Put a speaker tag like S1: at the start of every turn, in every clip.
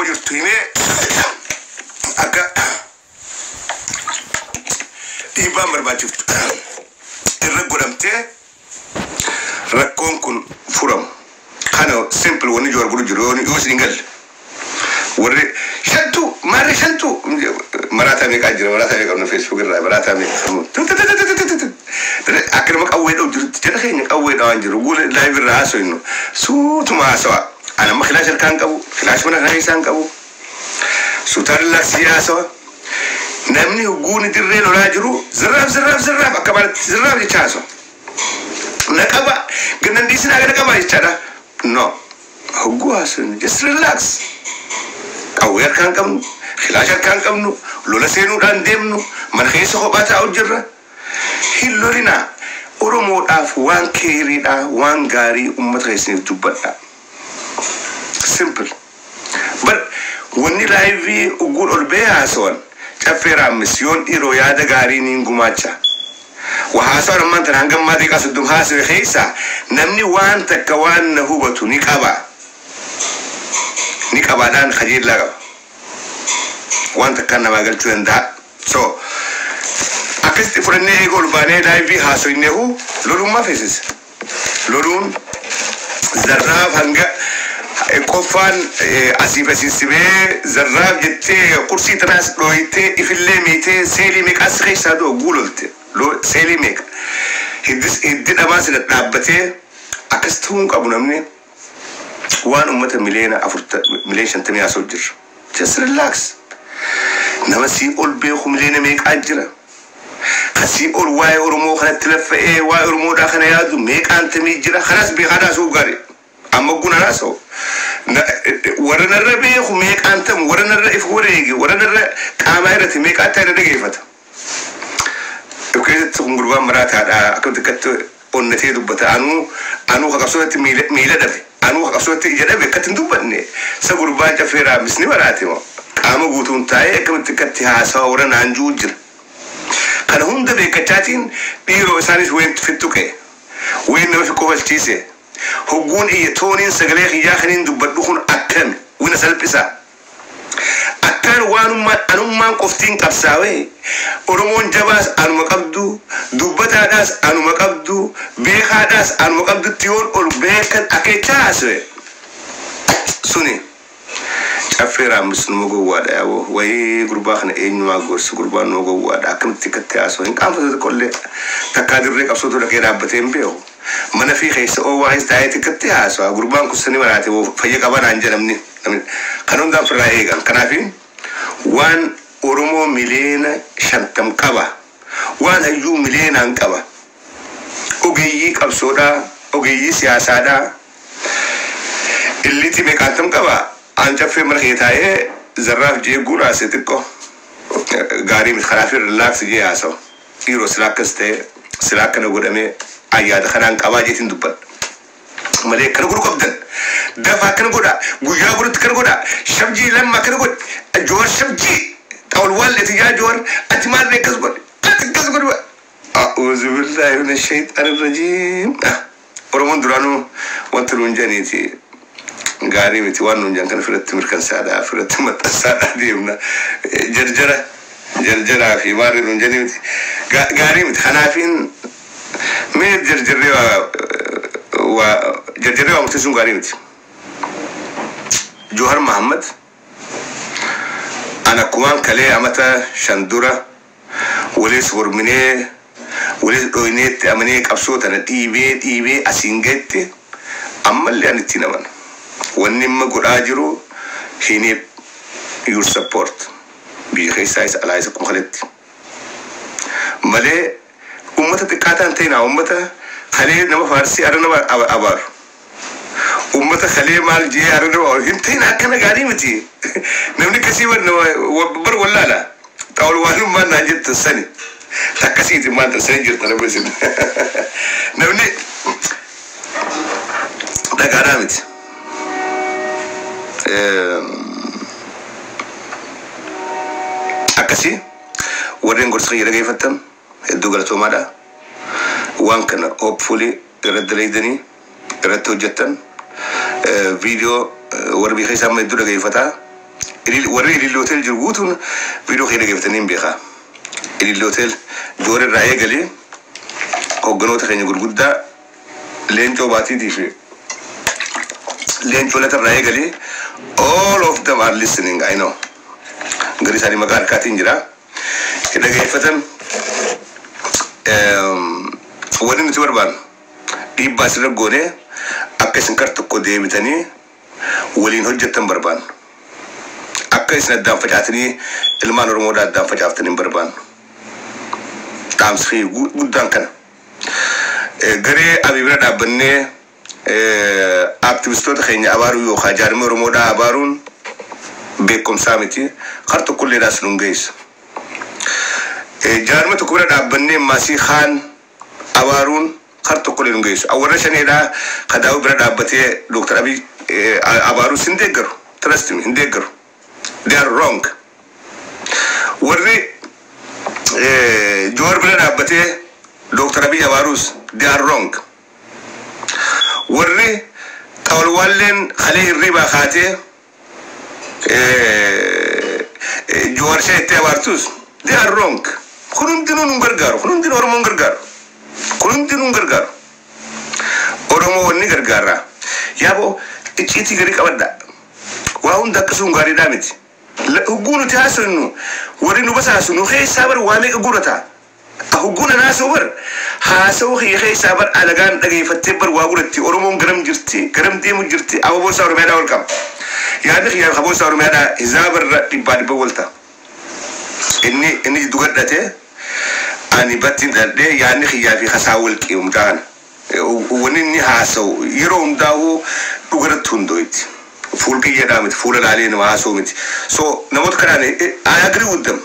S1: jirtuime akka dhiibbaan barbaachiftu irra godhamtee rakkoon kun furamu kana simple wani jor guru jiro yoo isin galle warri shantu mare shantu marata me ka jiro marata me ka no Facebook irra marata me akira ma qawwe do jiro jada khayni qawwe do anjiro gule live irra aso ino sutuma sawa ana ma khilash kan qabu khilash mana khaysan qabu sutar la siyasa namni guni dirre lo rajiru zirraf akabar zirraf di chaso nakaba ganan di sina ga nakaba ichada no hugu asun just relax awyer kan kam khilash kan kam no lola senu dan demnu man khayso ko bata ujra hillorina oromo daf wan kiri da wan gari ummat khaysin tubada simple but when you live ugul olbeya son chafera mission iro ya da gari ni ngumacha wa hasar man tarangam ma de kasudum hasir khaysa namni wan takawan hubatu niqaba dan khajir laga wan takanna magal tuenda so akasti furne gol bane live haso innehu lolum ma fesis lolum zarraf hanga قفان أسيب أسيسبه زراب جتة كرسي تناس لويته إفلة ميته سيلي ميك أسخي سادو قولته لو سيلي ميك هدي أماس نتنابته أكستهم كابونا مني وان أمته ملينا أفرت ملين شنتمي أسوجر just relax نمسي أول بيخو ملينا ميك أجرا خسي أول واي أرمو خنا تلفة واي أرمو داخنا يادو ميك أنت ميجرا خلاص بيخدا سوغاري أما قلنا راسه ورنا الربيع خميك أنتم ورنا الرئيف وريجي ورنا الكاميرا تميك أنت رجيفته وكذا تقوم قربان مرات هذا أكيد كت النتيجة دبته أنو خاصة ميلة دفي أنو خاصة إجابة كت دبني سقربان جفيرا مسني مراتي ما كامو قطون تاي أكيد كت هاسا ورنا عنجوجر كان هم ده بكتاتين بيرو إنسانيس وين فتوكه وين ما في كوفل تيسه هجون إيتونين سجلة خياخنين دبدوخن أكن وين سلبسا أكن أنو ما كفتين كبساوي أرمون جباس أنو مقبدو دبتا داس أنو مقبدو بيخا داس أنو مقبدو تيون أول بيكن أكيتاسوي سوني أفيرا مسلم جواد أو وهي قربان إنما قرص قربان جواد أكمل تكتاسو إن كان فضل كله تكادر رك أبسطه لك رابطين بيو mana fi khaysa o wais taayati kattiha so gurban kusani marate wo faye kabana anjanamni kanun da fara egan kanafi wan oromo milena shantam kaba wan ayu milena an kaba ogeyi qabsoda ogeyi siyasada illiti me kantam kaba an jafe markhitaye zarraf je gura setiko gari mit kharafi relax je aso iro slakaste slakana godame أياد خنان كواجتين دبل ملك كنقول قبضن دفع كنقولا ويا برد كنقولا شبجي لما كنقول جور شبجي أول والد يا جور أتمنى نكسبر كسبر أعوذ بالله من الشيطان الرجيم ورمون درانو وانتلون جانيتي غاري متي وانون جان كان فرت مركن سادا فرت مت سادا ديمنا جرجرة في مارين جانيتي غاري مت خنافين مين جرجريوا متسون قارينتي جوهر محمد أنا كمان كلي أمتا شندورة وليس ورمني وليس روينيت أمني كبسوت أنا تيبي أسينجت أما اللي أنا تينمان ونما قول أجرو هني your support بيخي سايس على إسكم خلتي ملء أمته تكاتن تينا أمته خليه نما فارسي أرنا أبار أمته خليه مال جي أرنا أبار هنتينا كنا قاري متي نمني كسيبر نما وبر ولا لا تقول وانو ما نجت السنة تكسيت ما تسنى جت أنا بس نمني ده قارامت أكسي ورين قرص غير كيف تم الدولة تومادا وان كان hopefully رد ليدني رد توجتن فيديو وربي خيسام الدولة كيف تا warri ilil hotel jirguutun video keenya geeffatanii beekaa ilil hotel joore raayee galee hogganoota keenya gurguddaa leencoo baatiitii fi leencoo latar raayee galee all of them are listening I know gari isaanii maqaa harkaatiin jira dhageeffatan wanni nuti barbaannu dhiibbaa sirra goonee akka isin kar tokko deebitanii waliin hojjettan barbaannu akka isin addaan facaatanii ilmaan Oromoodhaa addaan facaaftanii barbaannu taamsii guddaan kana garee abii bira dhaabbannee aktivistoota keenya abaaruu yookaan jaarmee Oromoodhaa abaaruun beekumsaa miti kar tokkolleedhaas nun geessa jaarmee tokko bira dhaabbannee maasii kaan abaaruun kar tokkollee nun geessu awwarra shaneedhaa kadaa'uu bira dhaabbatee Dr. Abiy abaaruu sin deeggaru trust me hin deeggaru they are wrong warri Joor bira dhaabbatee Dr. Abiy abaaruus they are wrong warri xawalwaalleen halee hirriibaa kaatee Joor sheettee abaartuus they are wrong kun hundinuu nun gargaaru kun hundinuu Oromoon gargaaru kun hundinuu gargaaru Oromoo wanni gargaara yaaboo icciitii gari qabadda waa hunda akkasuun gaariidhaa miti hugguu nuti haasofnu warri nu basaasu nu keessaa bar waa meeqa gurataa hugguu na naasoo bar haasoo keessaa bar alagaan dhageeffattee bar waa guratti Oromoon garam jirti garam deemu jirti ababoo isaa Oromiyaadhaa wal qaba yaadni xiyyaa ababoo isaa Oromiyaadhaa isaa barra dhibbaa walta inni jiddu gadhatee ani battiin dhadhee yaadni xiyyaa fi hasaa wal qiimtaan wanni inni haasoo yeroo hundaa'uu dhugaratti hundooyti fuul qiyyaadhaa miti fuula laalee nama haasoo miti so namoota kanaan I agree with them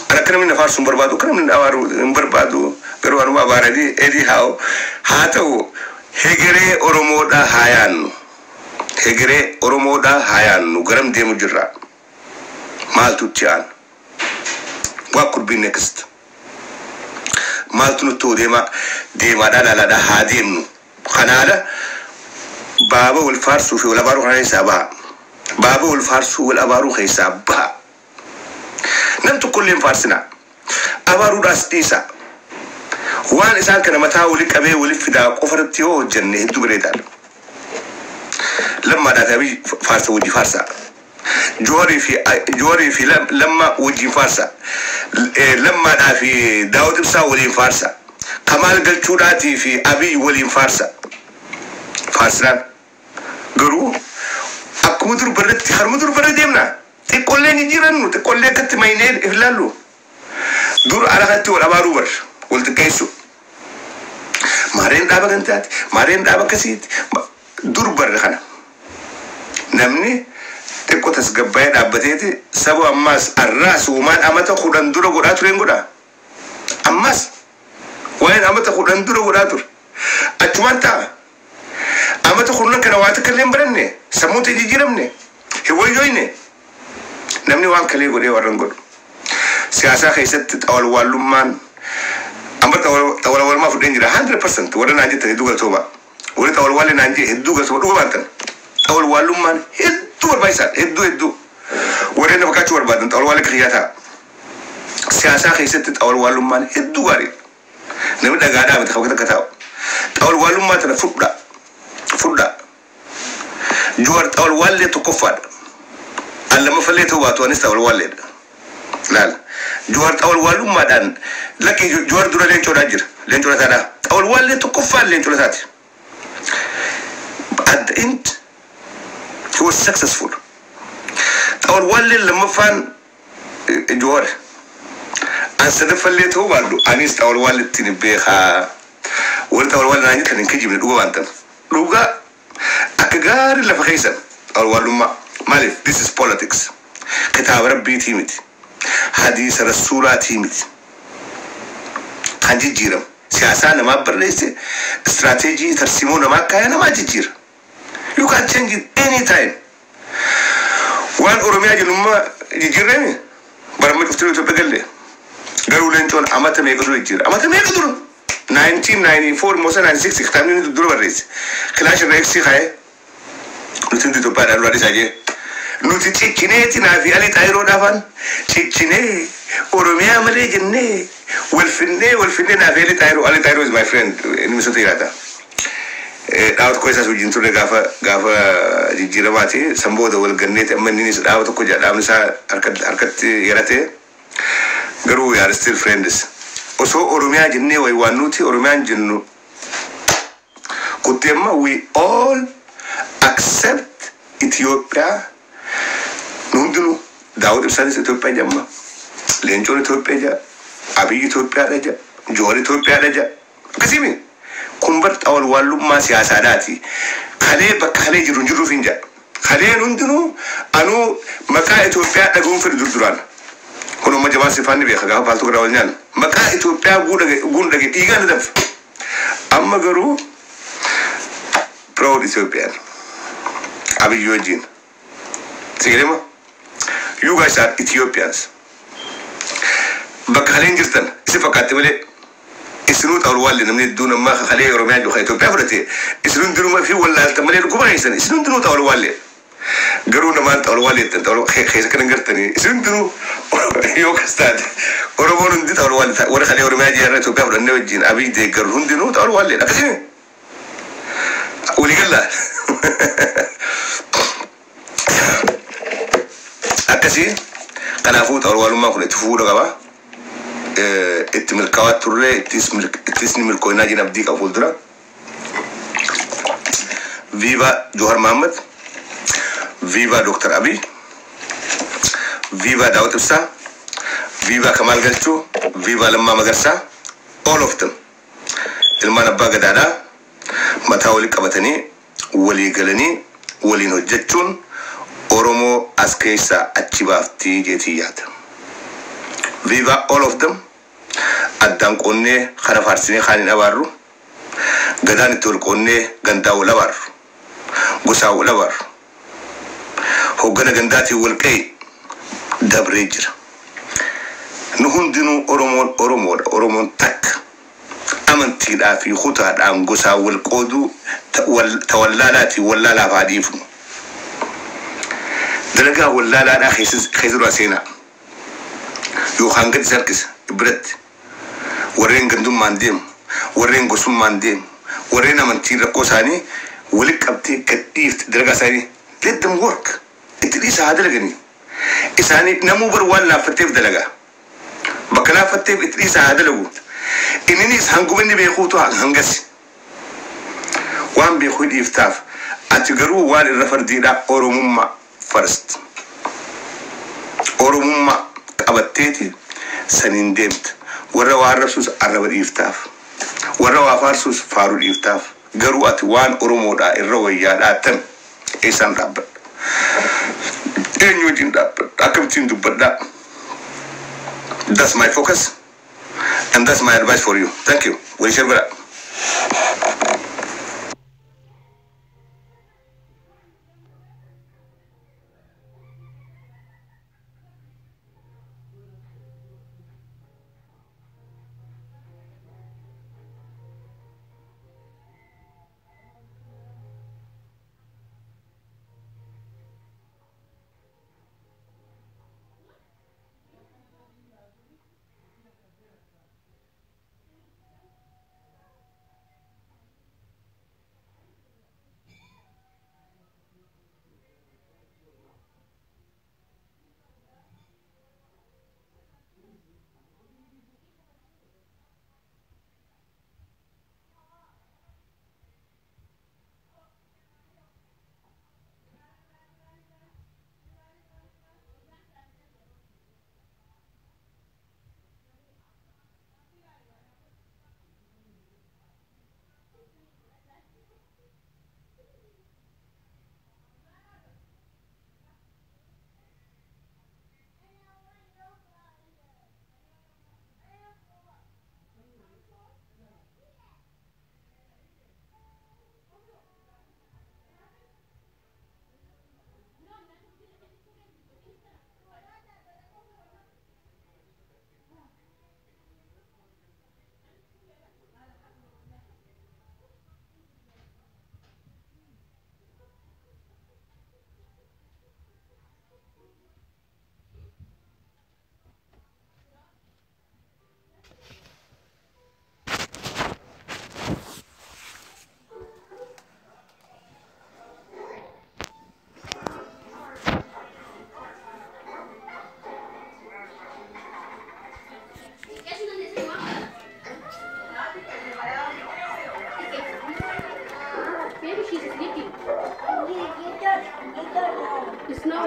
S1: ana kana minna faarsuun barbaadu kana minna abaaru hin barbaadu garuu anuma abaaranii anyhow haa ta'u hegeree Oromoodhaa haa yaannu hegeree Oromoodhaa haa yaannu garam deemu jirra maaltu itti aanu what could be next maaltu nutti deemaadhaa laalaadhaa haa deemnu kanaadha بابا والفارسو في والأبارو خيسا با بابا والفارسو والأبارو خيسا با نمتو كلهم فارسنا أبارو راس ديسا وان إسان كان متاو لك أبي ولفدا قفرتيو جنة هدو بريدال لما دات أبي فارسا وجي فارسا جوري في لما وجي فارسا لما دا في داود بسا ولين فارسا كمال قلتوراتي في أبي ولين فارسا فارسان قالوا أكو مدر برد تخر مدر برد يمنا تقول لي نجيرانو تقول لي كت ماينين إفلالو دور على خدتي ولا باروبر قلت كيسو مارين دابا كنتات مارين دابا كسيت دور بر خنا نمني تكو تسقباي دابتيتي سبو أماس الراس ومان أمتا خودان دورا قراتو رين قرا أماس وين أمتا خودان دورا قراتو أتوان تا أما تقولون كنا واتكلم برنّي سموت يجيرمني هو يجيني نمني وان كلي غوري ورنغور سياسة خيست أول والمان أما تقول ما فدين جرا 100% ولا نانجي تهدوغا توبا ولا تقول ولا نانجي هدوغا توبا دوغا بانتن أول والمان هدوغا بايسان هدو ولا نفكات شوار بادن تقول ولا كرياتا سياسة خيست أول والمان هدوغا ري نمني دعادا بتخوكتا كتاو تقول والمان تنفودا فودا جوار تقول والد تكفر ألا ما فليته واتو أنست تقول والد لا جوار تقول والد ما دان لكن جوار دورا لين تراجر لين ترا ترى تقول والد تكفر لين ترا تاتي at the end he was successful تقول والد لما فان جوار أنست فليته والدو أنست تقول والد تنبيها ولا تقول والد ناجي كان كجيب من الأول أنت لوغا أكجار اللي فخيسا أول ما مالف this is politics كتاب ربي تيمت حديث رسولة تيمت خنجي جيرم سياسة نما برليس استراتيجي ترسيمو نما كايا نما جير you can change it anytime وان أوروميا جلوما جيرني برمج أفتري تبقى لي قالوا لينتون أمتى ما يقدروا يجير أمتى ما يقدروا 1994 موسى 96 اختامين دور بريس كلاش الرئيسي خاي نتندي تبقى الوالي ساجي nuti ciccineeti naafi ali xaayiroo dhaafan ciccinee oromiyaa malee jennee walfinnee naafi ali xaayiroo is my friend inni misota jiraata. Dhaawat ko isaas wajjin turre gaafa jijjiiramaati sambooda wal ganneeti amma inni dhaawat tokko dhaabni isaa harkatti yaratee garuu we are still friends. Osoo oromiyaa jennee waan nuti oromiyaan jennu kutti amma we all accept Ethiopia. Nundunu Daawud Ibsaanis Itoophiyaa jamma. Leencoon Itoophiyaa ja. Abiy Itoophiyaadha ja. Joori Itoophiyaadha ja. Akkasimi kun bar xawal wallummaa siyaasaadhaati. Kalee bakka kalee jiruuf hin ja. Kaleen hundinuu anuu maqaa Itoophiyaa dhaguun fedhu durduraan. Kun amma jabaan sifaanni beeka gaafa baaltuu garaa wal nyaan. Maqaa Itoophiyaa guundhage dhiigaan danfa. Amma garuu proud Ethiopian. Abiy wajjin. Sigilema? You guys are Ethiopians. Bakka kaleen jirtan isi fakkaatti malee isinuu xawal walli namni duun amma kalee Oromiyaa jiru Itoophiyaa fudhate isinuu hundinuu fi wallaalta malee dhukkuba keessan isinuu hundinuu xawal walli. Garuu namaan xawal walli xawal keessa kan gartanii isinuu hundinuu yoo kastaate Oromoon hundi xawal walli warra kalee Oromiyaa jiru Itoophiyaa fudhannee wajjin Abiy deeggaru hundinuu xawal walli akkasii. Uligalla. Akkasii kanaafuu xawal wallummaa kun itti fuudha qaba. Itti milkaa'aa turre ittis ni milkoo'inaa jin abdii qabu fuuldura. Viva Johar Mohammed, viva Dr. Abiy, viva Daawud Ibsaa, viva Kamal Galchuu, viva Lammaa Magarsaa, all of them. Ilmaan abbaa gadaadhaa mataa walii qabatanii walii galanii waliin hojjechuun Oromoo as keessaa achi baaftii jeetii yaada. Viva all of them. Addaan qonnee kana faarsinee kaaniin abaarru. Gadaan itti ol qonnee gandaa wal abaarru. Gosaa wal abaarru. Hoggana gandaatiin wal qe'e dabree jira. Nu hundinuu Oromoodha. Oromoon takka amantiidhaa fi kutaadhaan gosaa wal qooduu tawallaadhaatiin wallaalaaf haa dhiifnu. Dalagaa wallaalaadhaa keessa dura seenaa. Yookaan gadi sarkisa biratti warreen gandummaan deemu warreen gosummaan deemu warreen amantiin rakkoo isaanii walitti qabtee gadhiifte dalagaa isaanii let them work itti dhiisa haa dalaganii isaanii namuu bar waan laaffatteef dalagaa bakka laaffatteef itti dhiisa haa dalagu inninis hangumanni beekuutu hangasi waan beekuu dhiiftaaf ati garuu waan irra fardiidhaa Oromummaa first Oromummaa qabatteeti saniin deemta warra waa arrabsuus arraba dhiiftaaf warra waa faarsuus faaruu dhiiftaaf garuu ati waan Oromoodhaa irra wayyaadhaa tan eessaan dhaabbadha eenyu wajjin dhaabbadha akkamittiin dubbadhaa. That's my focus and that's my advice for you. Thank you. Wishel bara.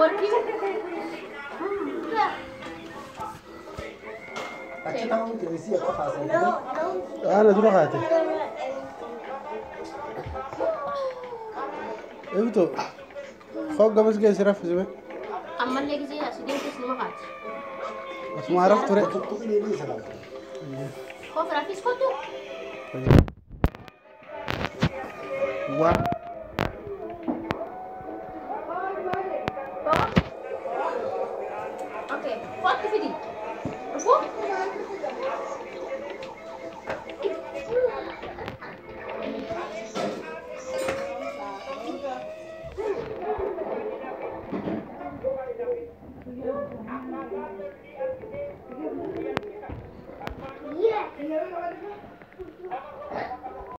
S2: working.
S3: أنا دور خاتي. إبتو. خو قبض كيس رف زمان.
S2: أما اللي جزء أسيدين تسمع قات.
S3: بس ما عرفت ترى.
S2: خو فرافيس كتو.
S3: وا.
S2: أوكي. فوت كفيدي. فوت.